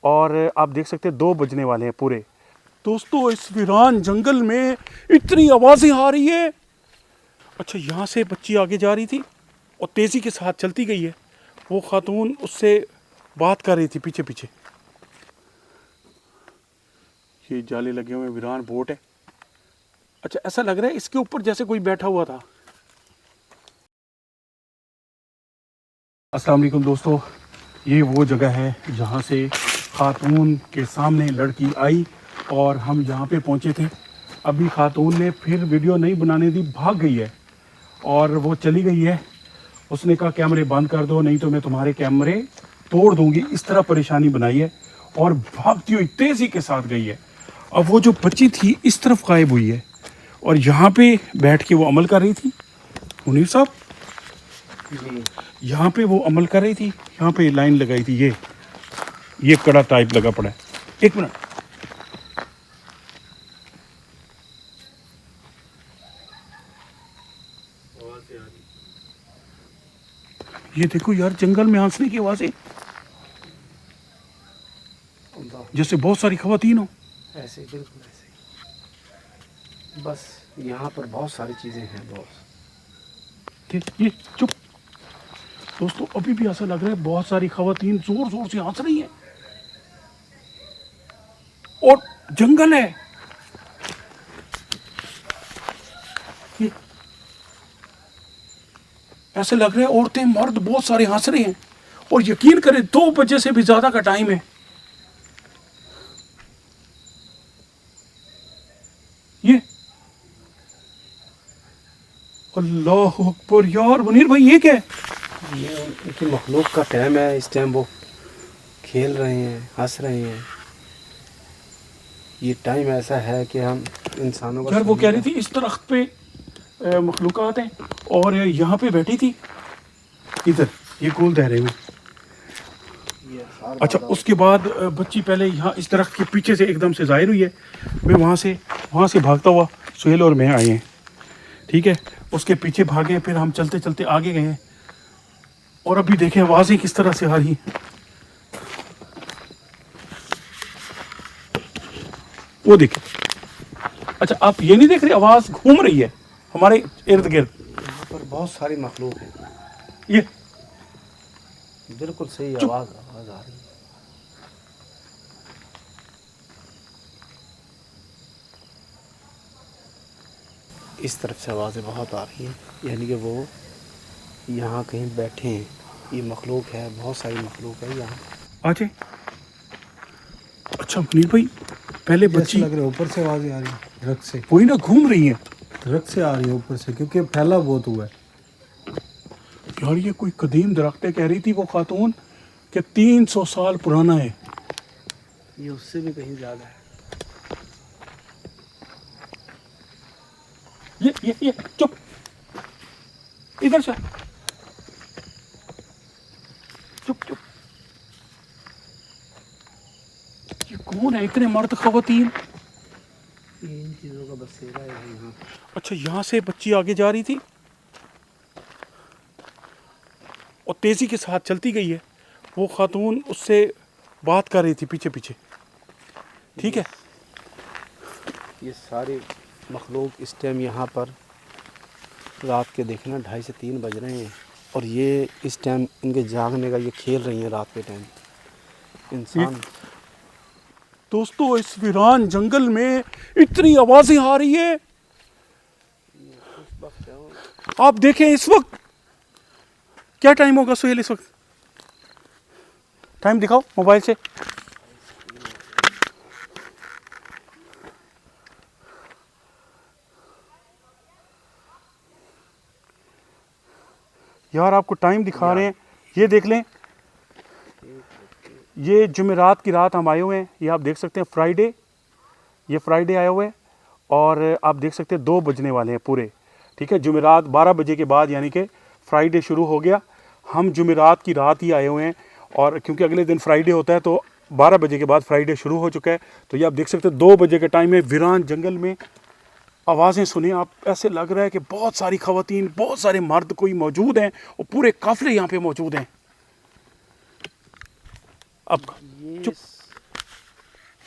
और आप देख सकते हैं 2 बजने वाले हैं पूरे। दोस्तों इस वीरान जंगल में इतनी आवाज़ें आ रही है। अच्छा, यहाँ से बच्ची आगे जा रही थी और तेज़ी के साथ चलती गई है। वो खातून उससे बात कर रही थी पीछे पीछे। ये जाले लगे हुए वीरान बोट है। अच्छा, ऐसा लग रहा है इसके ऊपर जैसे कोई बैठा हुआ था। अस्सलाम वालेकुम दोस्तों, ये वो जगह है जहाँ से खातून के सामने लड़की आई और हम यहाँ पे पहुँचे थे। अभी खातून ने फिर वीडियो नहीं बनाने दी, भाग गई है और वो चली गई है। उसने कहा कैमरे बंद कर दो नहीं तो मैं तुम्हारे कैमरे तोड़ दूंगी, इस तरह परेशानी बनाई है और भागती हुई तेज़ी के साथ गई है। अब वो जो बच्ची थी इस तरफ गायब हुई है और यहाँ पे बैठ के वो अमल कर रही थी। मुनीर साहब, यहाँ पे वो अमल कर रही थी, यहाँ पे लाइन लगाई थी। ये कड़ा टाइप लगा पड़ा है। एक मिनट, ये देखो यार, जंगल में हंसने की आवाज़ें जैसे बहुत सारी खवातीन हो। ऐसे बिल्कुल ऐसे, बस यहाँ पर बहुत सारी चीज़ें हैं बॉस। ये चुप दोस्तों, अभी भी ऐसा लग रहा है बहुत सारी खवातीन जोर जोर से हंस रही हैं और जंगल है। ये ऐसे लग रहा है औरतें मर्द बहुत सारे हंस रहे हैं और यकीन करें 2 बजे से भी ज्यादा का टाइम है। ये अल्लाह अकबर यार, मुनीर भाई ये क्या है? ये उनकी मखलूक का टाइम है। इस टाइम वो खेल रहे हैं, हंस रहे हैं। ये टाइम ऐसा है कि हम इंसानों का यार वो कह रही थी इस दरख्त पे मखलूकात हैं और यहाँ पे बैठी थी इधर ये गोल दायरे में। अच्छा, उसके बाद बच्ची पहले यहाँ इस दरख्त के पीछे से एकदम से ज़ाहिर हुई है। मैं वहाँ से भागता हुआ सुहेल और मैं आए हैं, ठीक है। उसके पीछे भागे, फिर हम चलते चलते आगे गए हैं और अभी देखें आवाज़ें किस तरह से आ रही हैं। वो देखें। अच्छा, आप ये नहीं देख रहे, आवाज़ घूम रही है हमारे इर्द गिर्द। यहाँ पर बहुत सारी मखलूक है। ये बिल्कुल सही आवाज़ आ रही है। इस तरफ से आवाज़ें बहुत आ रही हैं, यानी कि वो यहाँ कहीं बैठे हैं। ये मखलूक है, बहुत सारी मखलूक है यहाँ। आजे। अच्छा मुनीर भाई, पहले बच्ची लग रहा है ऊपर से आवाज़ें आ रही है, दरख्त से। वही ना घूम रही है, दरख्त से आ रही है ऊपर से, क्योंकि फैला बहुत हुआ है। यार ये कोई कदीम दरख्त है, कह रही थी वो खातून कि 300 साल पुराना है। ये उससे भी कहीं ज़्यादा है। ये चुप, इधर से चुप। ये कौन है, इतने मर्द खवातीन? इन चीज़ों का बसेरा है यहाँ। अच्छा, यहाँ से बच्ची आगे जा रही थी और तेज़ी के साथ चलती गई है। वो खातून उससे बात कर रही थी पीछे पीछे, ठीक है। ये सारे मखलूक इस टाइम यहाँ पर रात के देखना 2:30 से 3 बज रहे हैं और ये इस टाइम इनके जागने का, ये खेल रही हैं रात के टाइम। इंसान दोस्तों इस वीरान जंगल में इतनी आवाज़ें आ रही है। आप देखें इस वक्त क्या टाइम होगा सुहेल? इस वक्त टाइम दिखाओ मोबाइल से। यार आपको टाइम दिखा रहे हैं, ये देख लें। ये जुमेरात की रात हम आए हुए हैं, ये आप देख सकते हैं फ्राइडे, ये फ्राइडे आए हुए हैं और आप देख सकते हैं 2 बजने वाले हैं पूरे, ठीक है। जुमेरात 12 बजे के बाद यानी कि फ्राइडे शुरू हो गया। हम जुमेरात की रात ही आए हुए हैं और क्योंकि अगले दिन फ्राइडे होता है तो 12 बजे के बाद फ्राइडे शुरू हो चुका है। तो ये आप देख सकते हैं 2 बजे के टाइम में वीरान जंगल में आवाज़ें सुने आप, ऐसे लग रहा है कि बहुत सारी खवातीन, बहुत सारे मर्द कोई मौजूद हैं और पूरे काफिले यहाँ पे मौजूद हैं। अब चुप,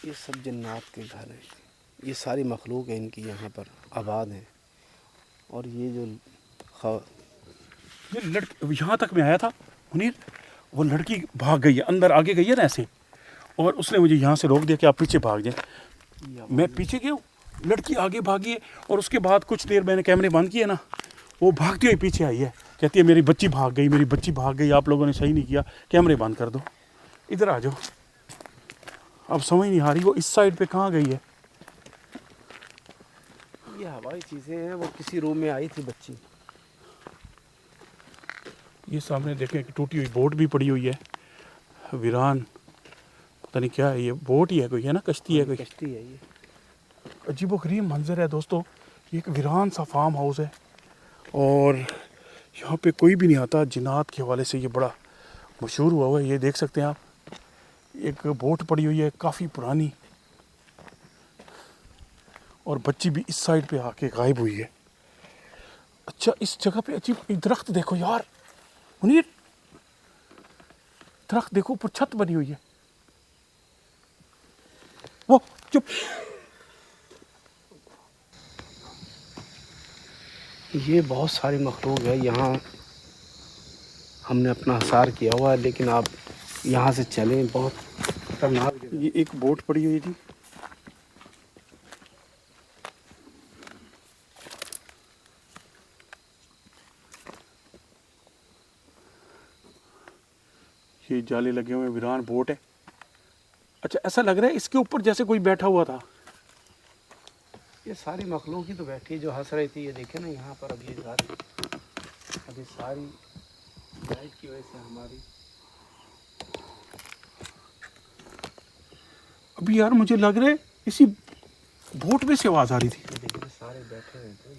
ये सब जन्नात के घर हैं। ये सारी मखलूक है इनकी यहाँ पर आबाद हैं। और ये जो ये लड़की यहाँ तक मैं आया था मुनीर, वो लड़की भाग गई है, अंदर आगे गई है ना ऐसे, और उसने मुझे यहाँ से रोक दिया कि आप पीछे भाग जाए। मैं पीछे गया हूँ, लड़की आगे भागी है, और उसके बाद कुछ देर मैंने कैमरे बंद किए ना, वो भागती हुई पीछे आई है, कहती है मेरी बच्ची भाग गई, मेरी बच्ची भाग गई, आप लोगों ने सही नहीं किया, कैमरे बंद कर दो, इधर आ जाओ। अब समझ नहीं आ रही वो इस साइड पे कहाँ गई है। ये हवाई चीज़ें हैं। वो किसी रूम में आई थी बच्ची। ये सामने देखें कि टूटी हुई बोट भी पड़ी हुई है, वीरान, पता नहीं क्या है ये, बोट ही है कोई, है ना, कश्ती है कोई, कश्ती है ये। अजीबोगरीब मंजर है दोस्तों। ये एक वीरान सा फार्म हाउस है और यहाँ पे कोई भी नहीं आता। जिन्नात के हवाले से ये बड़ा मशहूर हुआ हुआ है। ये देख सकते हैं आप, एक बोट पड़ी हुई है काफ़ी पुरानी, और बच्ची भी इस साइड पे आके गायब हुई है। अच्छा, इस जगह पे अजीब दरख्त देखो यार मुनीर, दरख्त देखो, ऊपर छत बनी हुई है। वो चुप, ये बहुत सारी मखलूक है यहाँ। हमने अपना हसार किया हुआ है, लेकिन आप यहाँ से चलें, बहुत खतरनाक जगह। ये एक बोट पड़ी हुई थी, ये जाले लगे हुए, वीरान बोट है। अच्छा, ऐसा लग रहा है इसके ऊपर जैसे कोई बैठा हुआ था। ये सारी मखलूक ही तो बैठी जो हंस रही थी। ये देखे ना यहाँ पर, अभी सारी लाइट की वजह से हमारी। अभी यार मुझे लग रहा है इसी बोट में से आवाज आ रही थी। ये देखिए सारे बैठे हुए थे,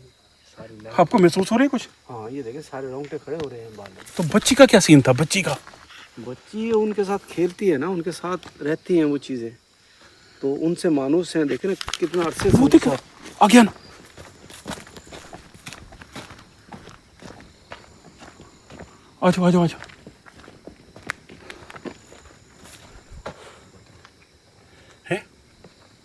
सारी लाइट। आपको महसूस हो रहा है कुछ? हाँ, ये देखिए सारे रोंगटे खड़े हो रहे हैं बाल। तो बच्ची का क्या सीन था? बच्ची का, बच्ची उनके साथ खेलती है ना, उनके साथ रहती हैं वो चीज़ें, तो उनसे मानूस हैं। देखे ना कितना अरसे से वो उनके देखो साथ। आ गया ना, आ जाओ आ जाओ आ जाओ। है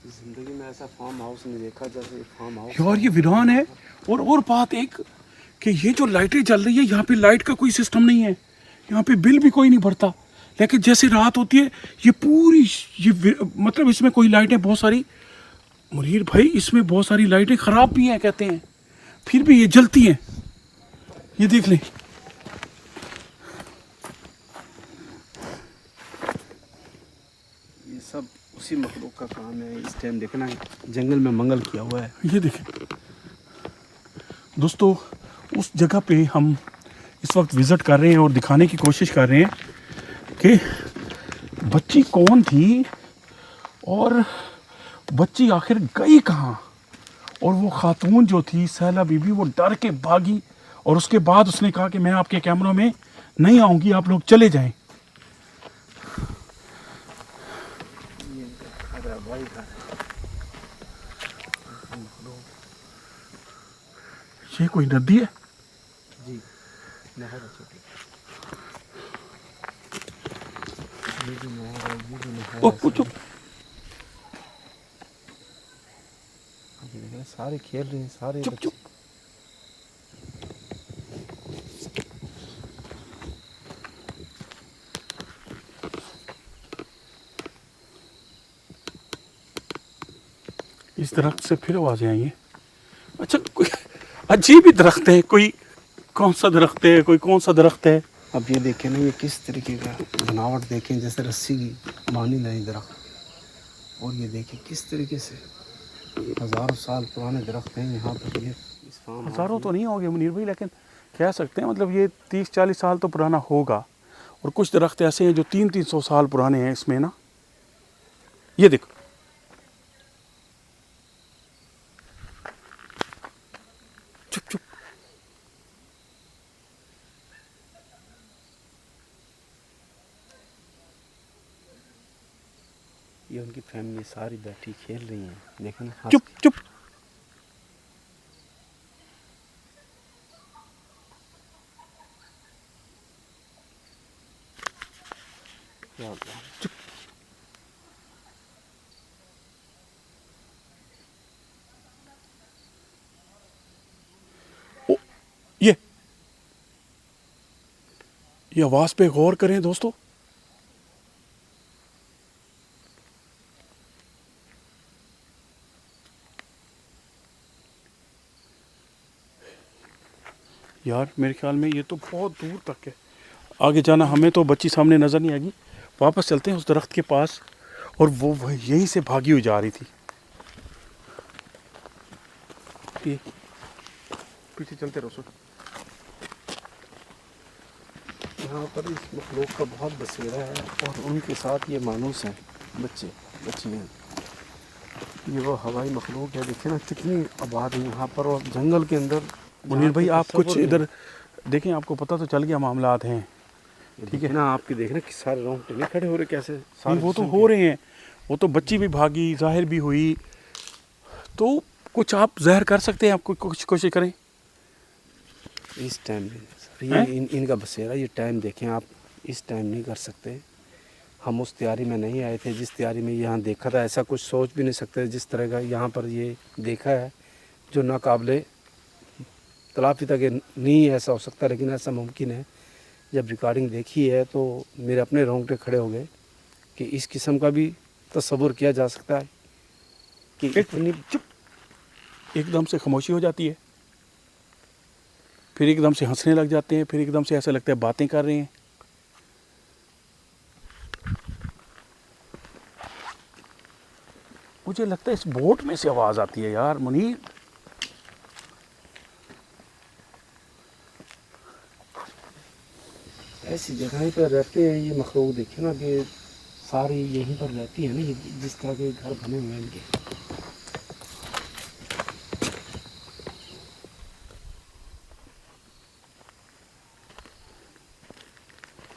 जिंदगी में ऐसा फार्म हाउस नहीं देखा जैसे ये फार्म हाउस। यार, ये वीरान है। और बात एक कि ये जो लाइटें जल रही है, यहाँ पे लाइट का कोई सिस्टम नहीं है, यहाँ पे बिल भी कोई नहीं भरता। लेकिन जैसे रात होती है, ये पूरी मतलब इसमें कोई लाइटें बहुत सारी, मुनीर भाई इसमें बहुत सारी लाइटें खराब भी हैं कहते हैं, फिर भी ये जलती हैं। ये देख लें, ये सब उसी मखलूक का काम है। इस टाइम देखना जंगल में मंगल किया हुआ है। ये देखें दोस्तों, उस जगह पे हम इस वक्त विज़िट कर रहे हैं और दिखाने की कोशिश कर रहे हैं कि बच्ची कौन थी और बच्ची आखिर गई कहाँ। और वो खातून जो थी सहला बीबी, वो डर के भागी, और उसके बाद उसने कहा कि मैं आपके कैमरों में नहीं आऊँगी, आप लोग चले जाएं। ये कोई नदी है? जी, नहर है छोटी। ये जो नहर है, ये जो नहर ओ है, कुछ सारे खेल रहे हैं, सारे चुप बच्चे। चुप। इस दरख्त से फिर आवाजें आई हैं। अच्छा, कोई अजीब ही दरख्त है, कोई कौन सा दरख्त है, कोई कौन सा दरख्त है। अब ये देखें ना, ये किस तरीके का बनावट देखें, जैसे रस्सी की बानी नहीं दरख्त। और ये देखें किस तरीके से हज़ारों साल पुराने दरख्त हैं यहाँ पर। ये इस फार्म हाउस हज़ारों में। तो नहीं होंगे मुनीर भाई, लेकिन कह सकते हैं मतलब ये 30-40 साल तो पुराना होगा। और कुछ दरख्त ऐसे हैं जो 300-300 साल पुराने हैं इसमें ना। ये देखो, चुप चुप। ये उनकी फैमिली सारी बैठी खेल रही है, देखें ना। चुप चुप। ये आवाज़ पे गौर करें दोस्तों। यार मेरे ख्याल में ये तो बहुत दूर तक है, आगे जाना हमें तो बच्ची सामने नज़र नहीं आएगी। वापस चलते हैं उस दरख्त के पास, और वो यहीं से भागी हुई जा रही थी। ये पीछे चलते रहो सर। यहाँ पर इस मखलूक का बहुत बसेरा है, और उनके साथ ये मानूस हैं, बच्चियाँ। ये वो हवाई मखलूक है, देखिए ना कितनी आबाद है यहाँ पर, और जंगल के अंदर। मुनीर भाई आप कुछ इधर देखें, आपको पता तो चल गया मामलात हैं। ठीक है ना, आपके देखना कि सारे रोंगटे नहीं खड़े हो रहे कैसे नहीं, वो तो हो रहे हैं, वो तो बच्ची भी भागी, जाहिर भी हुई। तो कुछ आप ज़हर कर सकते हैं, आप कुछ कोशिश करें इस टाइम में। ये इनका बसेरा, ये टाइम देखें आप, इस टाइम नहीं कर सकते। हम उस तैयारी में नहीं आए थे जिस तैयारी में यहाँ देखा था। ऐसा कुछ सोच भी नहीं सकते जिस तरह का यहाँ पर ये देखा है, जो नाकाबिले तलाफी तक नहीं ऐसा हो सकता, लेकिन ऐसा मुमकिन है। जब रिकॉर्डिंग देखी है तो मेरे अपने रोंगटे खड़े हो गए कि इस किस्म का भी तस्वुर किया जा सकता है कि इतनी चुप, एकदम से खामोशी हो जाती है, फिर एकदम से हंसने लग जाते हैं, फिर एकदम से ऐसा लगता है बातें कर रहे हैं। मुझे लगता है इस बोट में से आवाज़ आती है यार मुनीर। ऐसी जगह पर रहते हैं ये मखलूक। देखिए ना कि सारी यहीं पर रहती है ना, ये जिस तरह के घर बने हुए हैं इनके।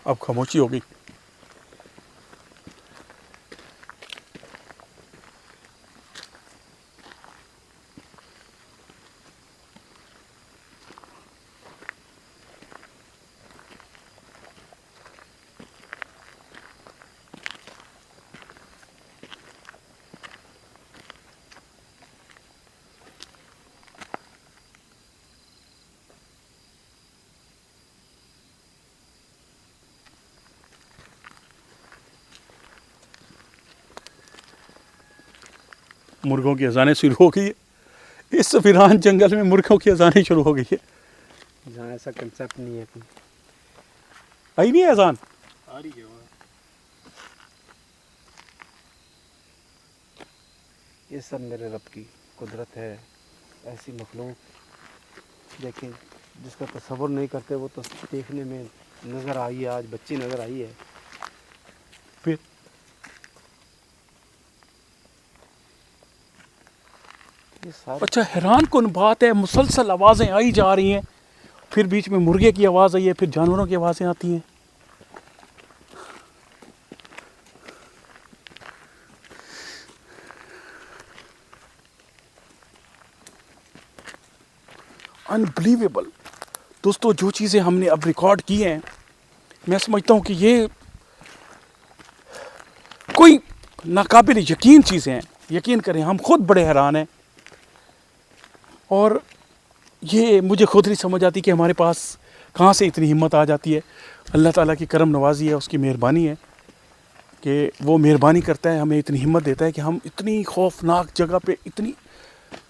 अब खामोशी हो गई। मुर्गों की अजानें शुरू हो गई है, इस वीरान जंगल में मुर्गों की अजानें शुरू हो गई है। जहाँ ऐसा कंसेप्ट नहीं है कोई। आई नहीं है अजान? आ रही है। ये सब मेरे रब की कुदरत है। ऐसी मखलूक देखें जिसका तस्वुर नहीं करते, वो तो देखने में नज़र आई है। आज बच्ची नज़र आई है। फिर ये सारे अच्छा, हैरान कुन बात है, मुसलसल आवाज़ें आई जा रही हैं, फिर बीच में मुर्गे की आवाज़ आई है, फिर जानवरों की आवाज़ें आती हैं। अनबिलीवेबल दोस्तों, जो चीज़ें हमने अब रिकॉर्ड की हैं, मैं समझता हूँ कि ये कोई नाकाबिल यकीन चीज़ें हैं। यकीन करें, हम खुद बड़े हैरान हैं, और ये मुझे खुद नहीं समझ आती कि हमारे पास कहाँ से इतनी हिम्मत आ जाती है। अल्लाह ताला की करम नवाजी है, उसकी मेहरबानी है कि वो मेहरबानी करता है, हमें इतनी हिम्मत देता है कि हम इतनी खौफनाक जगह पे इतनी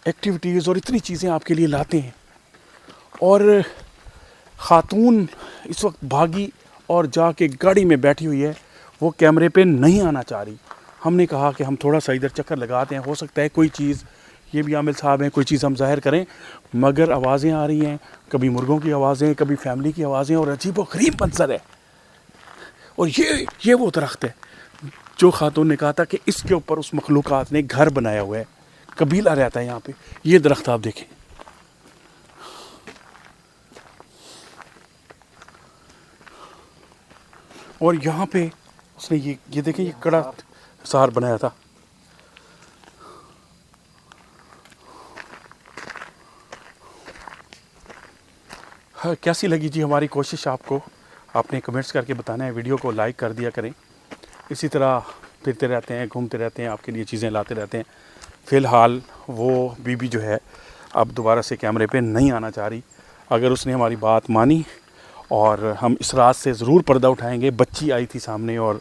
एक्टिविटीज़ और इतनी चीज़ें आपके लिए लाते हैं। और ख़ातून इस वक्त भागी और जाके गाड़ी में बैठी हुई है, वो कैमरे पे नहीं आना चाह रही। हमने कहा कि हम थोड़ा सा इधर चक्कर लगाते हैं, हो सकता है कोई चीज़, ये भी आमिल साहब हैं, कोई चीज़ हम ज़ाहिर करें। मगर आवाज़ें आ रही हैं, कभी मुर्गों की आवाज़ें, कभी फैमिली की आवाज़ें, और अजीब व गरीब मंजर है। और ये वो दरख्त है जो खातून ने कहा था कि इसके ऊपर उस मखलूक़ात ने घर बनाया हुआ है, कबीला रहता है यहाँ पे। ये दरख्त आप देखें, और यहाँ पे उसने ये देखें, ये कड़ा सार बनाया था। हाँ, कैसी लगी जी हमारी कोशिश आपको? आपने कमेंट्स करके बताना है, वीडियो को लाइक कर दिया करें। इसी तरह फिरते रहते हैं, घूमते रहते हैं, आपके लिए चीज़ें लाते रहते हैं। फ़िलहाल वो बीबी जो है अब दोबारा से कैमरे पे नहीं आना चाह रही। अगर उसने हमारी बात मानी और हम इस रात से ज़रूर पर्दा उठाएंगे। बच्ची आई थी सामने और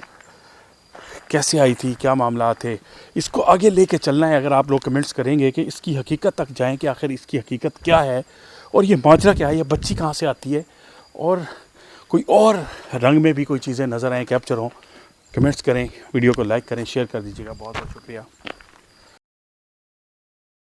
कैसे आई थी, क्या मामला थे, इसको आगे लेके चलना है। अगर आप लोग कमेंट्स करेंगे कि इसकी हकीकत तक जाएं कि आखिर इसकी हकीकत क्या है और ये माजरा क्या है, ये बच्ची कहाँ से आती है और कोई और रंग में भी कोई चीज़ें नज़र आएँ, कैप्चर हों, कमेंट्स करें, वीडियो को लाइक करें, शेयर कर दीजिएगा। बहुत बहुत शुक्रिया।